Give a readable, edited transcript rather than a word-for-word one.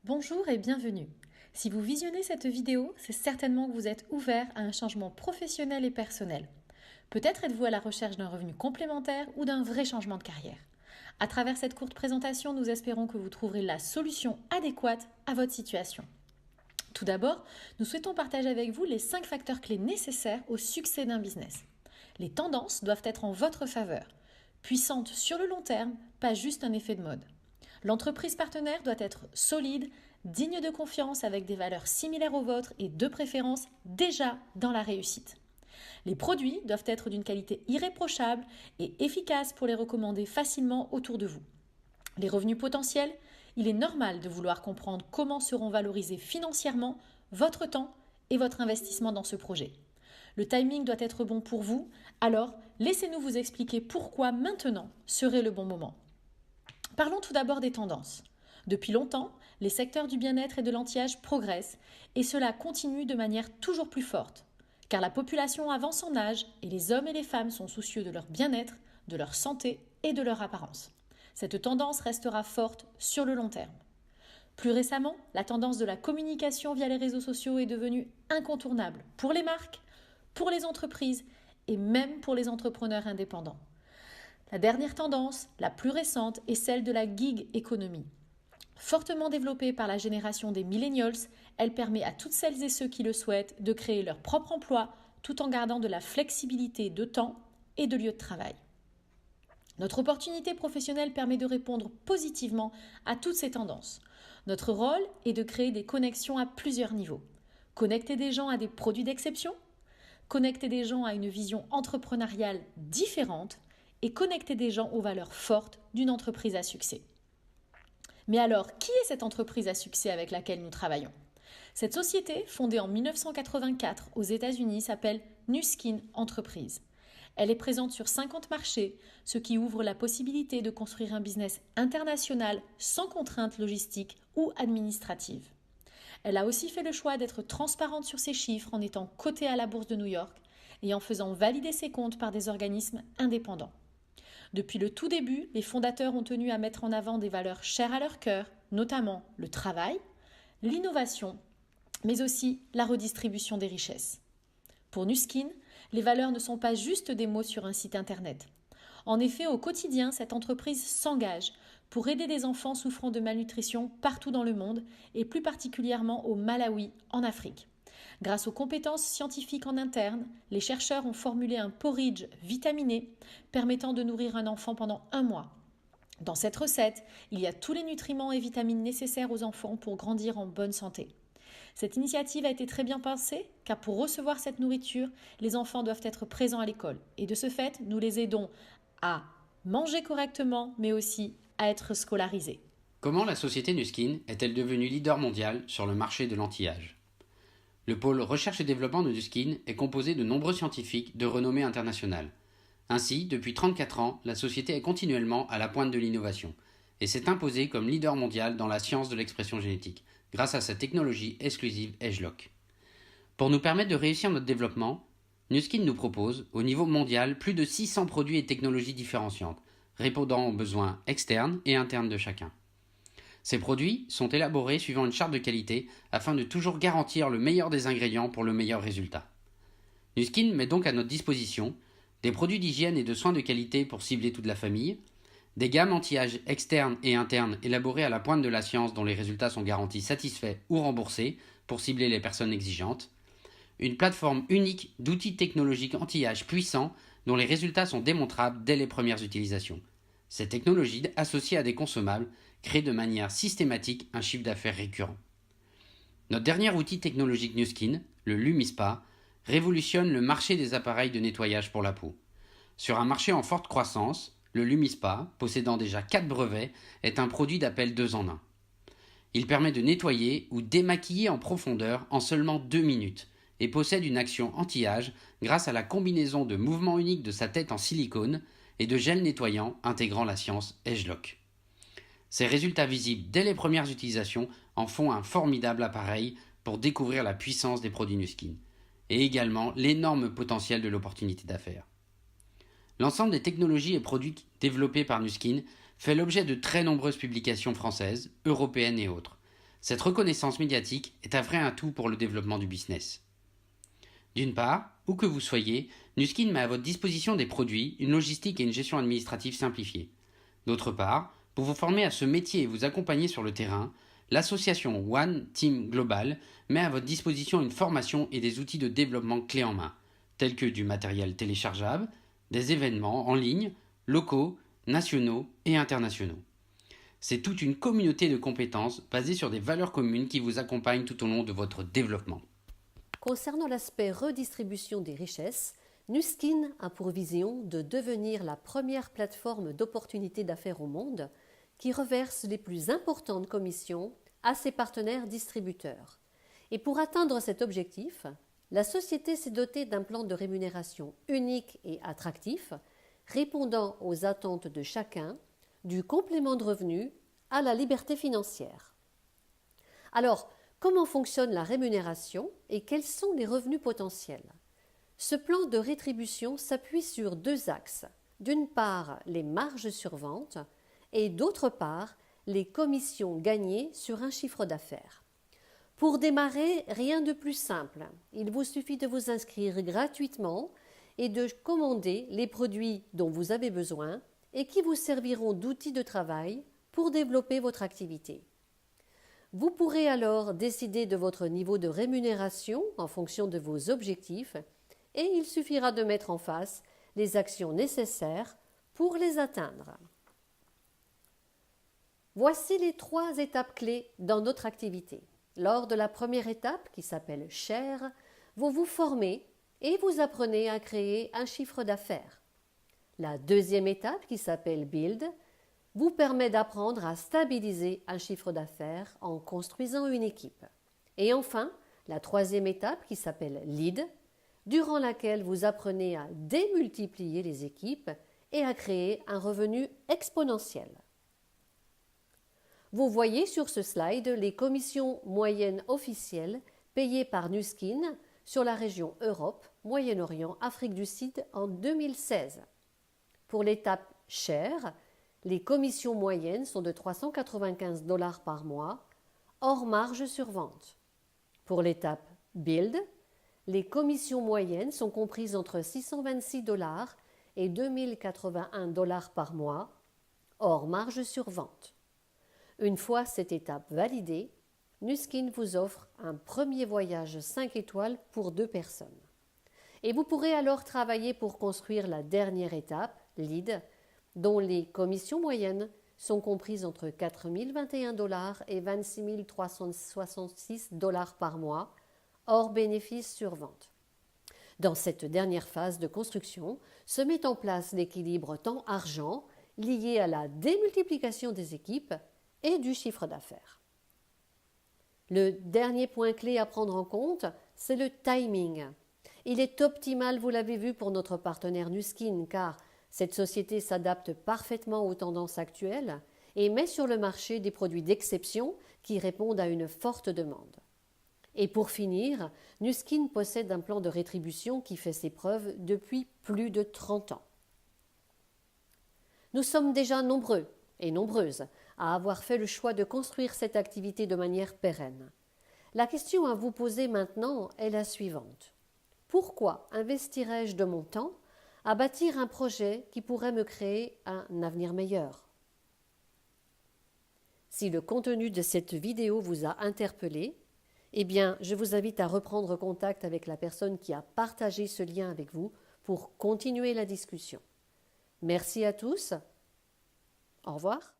Bonjour et bienvenue. Si vous visionnez cette vidéo, c'est certainement que vous êtes ouvert à un changement professionnel et personnel. Peut-être êtes-vous à la recherche d'un revenu complémentaire ou d'un vrai changement de carrière. À travers cette courte présentation, nous espérons que vous trouverez la solution adéquate à votre situation. Tout d'abord, nous souhaitons partager avec vous les 5 facteurs clés nécessaires au succès d'un business. Les tendances doivent être en votre faveur, puissantes sur le long terme, pas juste un effet de mode. L'entreprise partenaire doit être solide, digne de confiance avec des valeurs similaires aux vôtres et de préférence déjà dans la réussite. Les produits doivent être d'une qualité irréprochable et efficace pour les recommander facilement autour de vous. Les revenus potentiels, il est normal de vouloir comprendre comment seront valorisés financièrement votre temps et votre investissement dans ce projet. Le timing doit être bon pour vous, alors laissez-nous vous expliquer pourquoi maintenant serait le bon moment. Parlons tout d'abord des tendances. Depuis longtemps, les secteurs du bien-être et de l'anti-âge progressent et cela continue de manière toujours plus forte, car la population avance en âge et les hommes et les femmes sont soucieux de leur bien-être, de leur santé et de leur apparence. Cette tendance restera forte sur le long terme. Plus récemment, la tendance de la communication via les réseaux sociaux est devenue incontournable pour les marques, pour les entreprises et même pour les entrepreneurs indépendants. La dernière tendance, la plus récente, est celle de la gig economy. Fortement développée par la génération des millennials, elle permet à toutes celles et ceux qui le souhaitent de créer leur propre emploi tout en gardant de la flexibilité de temps et de lieu de travail. Notre opportunité professionnelle permet de répondre positivement à toutes ces tendances. Notre rôle est de créer des connexions à plusieurs niveaux. Connecter des gens à des produits d'exception, connecter des gens à une vision entrepreneuriale différente et connecter des gens aux valeurs fortes d'une entreprise à succès. Mais alors, qui est cette entreprise à succès avec laquelle nous travaillons ? Cette société, fondée en 1984 aux États-Unis, s'appelle Nu Skin Entreprise. Elle est présente sur 50 marchés, ce qui ouvre la possibilité de construire un business international sans contraintes logistiques ou administratives. Elle a aussi fait le choix d'être transparente sur ses chiffres en étant cotée à la bourse de New York et en faisant valider ses comptes par des organismes indépendants. Depuis le tout début, les fondateurs ont tenu à mettre en avant des valeurs chères à leur cœur, notamment le travail, l'innovation, mais aussi la redistribution des richesses. Pour Nu Skin, les valeurs ne sont pas juste des mots sur un site internet. En effet, au quotidien, cette entreprise s'engage pour aider des enfants souffrant de malnutrition partout dans le monde et plus particulièrement au Malawi, en Afrique. Grâce aux compétences scientifiques en interne, les chercheurs ont formulé un porridge vitaminé permettant de nourrir un enfant pendant 1 mois. Dans cette recette, il y a tous les nutriments et vitamines nécessaires aux enfants pour grandir en bonne santé. Cette initiative a été très bien pensée car pour recevoir cette nourriture, les enfants doivent être présents à l'école. Et de ce fait, nous les aidons à manger correctement mais aussi à être scolarisés. Comment la société Nu Skin est-elle devenue leader mondial sur le marché de l'anti-âge ? Le pôle recherche et développement de Nu Skin est composé de nombreux scientifiques de renommée internationale. Ainsi, depuis 34 ans, la société est continuellement à la pointe de l'innovation et s'est imposée comme leader mondial dans la science de l'expression génétique, grâce à sa technologie exclusive AgeLock. Pour nous permettre de réussir notre développement, Nu Skin nous propose, au niveau mondial, plus de 600 produits et technologies différenciantes, répondant aux besoins externes et internes de chacun. Ces produits sont élaborés suivant une charte de qualité afin de toujours garantir le meilleur des ingrédients pour le meilleur résultat. Nu Skin met donc à notre disposition des produits d'hygiène et de soins de qualité pour cibler toute la famille, des gammes anti-âge externes et internes élaborées à la pointe de la science dont les résultats sont garantis satisfaits ou remboursés pour cibler les personnes exigeantes, une plateforme unique d'outils technologiques anti-âge puissants dont les résultats sont démontrables dès les premières utilisations. Ces technologies, associées à des consommables, créent de manière systématique un chiffre d'affaires récurrent. Notre dernier outil technologique Nu Skin, le LumiSpa, révolutionne le marché des appareils de nettoyage pour la peau. Sur un marché en forte croissance, le LumiSpa, possédant déjà 4 brevets, est un produit d'appel 2 en 1. Il permet de nettoyer ou démaquiller en profondeur en seulement 2 minutes et possède une action anti-âge grâce à la combinaison de mouvements uniques de sa tête en silicone et de gel nettoyant intégrant la science AgeLock. Ces résultats visibles dès les premières utilisations en font un formidable appareil pour découvrir la puissance des produits Nu Skin et également l'énorme potentiel de l'opportunité d'affaires. L'ensemble des technologies et produits développés par Nu Skin fait l'objet de très nombreuses publications françaises, européennes et autres. Cette reconnaissance médiatique est un vrai atout pour le développement du business. D'une part, où que vous soyez, Nu Skin met à votre disposition des produits, une logistique et une gestion administrative simplifiée. D'autre part, pour vous former à ce métier et vous accompagner sur le terrain, l'association One Team Global met à votre disposition une formation et des outils de développement clés en main, tels que du matériel téléchargeable, des événements en ligne, locaux, nationaux et internationaux. C'est toute une communauté de compétences basée sur des valeurs communes qui vous accompagnent tout au long de votre développement. Concernant l'aspect redistribution des richesses, Nu Skin a pour vision de devenir la première plateforme d'opportunités d'affaires au monde qui reverse les plus importantes commissions à ses partenaires distributeurs. Et pour atteindre cet objectif, la société s'est dotée d'un plan de rémunération unique et attractif, répondant aux attentes de chacun, du complément de revenus à la liberté financière. Alors, comment fonctionne la rémunération et quels sont les revenus potentiels ? Ce plan de rétribution s'appuie sur deux axes. D'une part, les marges sur vente et d'autre part, les commissions gagnées sur un chiffre d'affaires. Pour démarrer, rien de plus simple. Il vous suffit de vous inscrire gratuitement et de commander les produits dont vous avez besoin et qui vous serviront d'outils de travail pour développer votre activité. Vous pourrez alors décider de votre niveau de rémunération en fonction de vos objectifs et il suffira de mettre en face les actions nécessaires pour les atteindre. Voici les 3 étapes clés dans notre activité. Lors de la première étape, qui s'appelle Share, vous vous formez et vous apprenez à créer un chiffre d'affaires. La deuxième étape, qui s'appelle Build, vous permet d'apprendre à stabiliser un chiffre d'affaires en construisant une équipe. Et enfin, la troisième étape, qui s'appelle Lead, durant laquelle vous apprenez à démultiplier les équipes et à créer un revenu exponentiel. Vous voyez sur ce slide les commissions moyennes officielles payées par Nu Skin sur la région Europe, Moyen-Orient, Afrique du Sud en 2016. Pour l'étape Share, les commissions moyennes sont de 395 $ par mois, hors marge sur vente. Pour l'étape Build, les commissions moyennes sont comprises entre 626 $ et 2081 $ par mois, hors marge sur vente. Une fois cette étape validée, Nu Skin vous offre un premier voyage 5 étoiles pour 2 personnes. Et vous pourrez alors travailler pour construire la dernière étape, Lead, dont les commissions moyennes sont comprises entre 4 021 $ et 26 366 $ par mois, hors bénéfice sur vente. Dans cette dernière phase de construction, se met en place l'équilibre temps-argent lié à la démultiplication des équipes et du chiffre d'affaires. Le dernier point clé à prendre en compte, c'est le timing. Il est optimal, vous l'avez vu, pour notre partenaire Nu Skin, car cette société s'adapte parfaitement aux tendances actuelles et met sur le marché des produits d'exception qui répondent à une forte demande. Et pour finir, Nu Skin possède un plan de rétribution qui fait ses preuves depuis plus de 30 ans. Nous sommes déjà nombreux et nombreuses à avoir fait le choix de construire cette activité de manière pérenne. La question à vous poser maintenant est la suivante. Pourquoi investirais-je de mon temps à bâtir un projet qui pourrait me créer un avenir meilleur ? Si le contenu de cette vidéo vous a interpellé, eh bien, je vous invite à reprendre contact avec la personne qui a partagé ce lien avec vous pour continuer la discussion. Merci à tous. Au revoir.